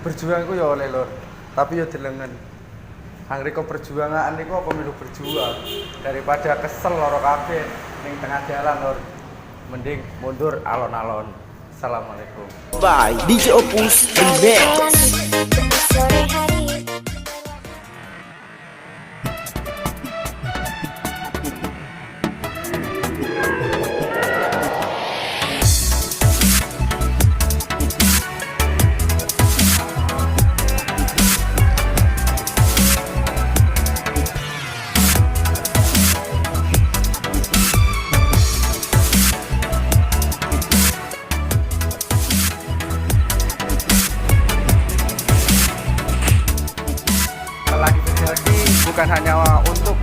Berjuang ku ya oleh lur, tapi ya delengen. Angger kok perjuangan niku apa melu berjuang daripada kesel loro kabeh ning tengah jalan lur. Mending mundur alon-alon. Assalamualaikum. By DJ Opus Remix. Sore hari Lelaki sejati bukan hanya untuk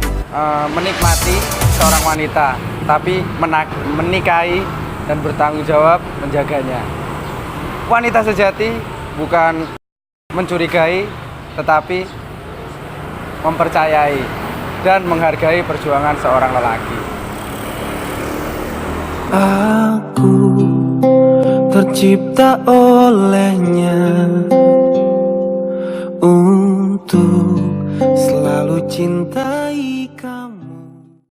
menikmati seorang wanita, tapi menikahi dan bertanggung jawab menjaganya. Wanita sejati bukan mencurigai, tetapi mempercayai dan menghargai perjuangan seorang lelaki. Aku tercipta olehnya untuk selalu cintai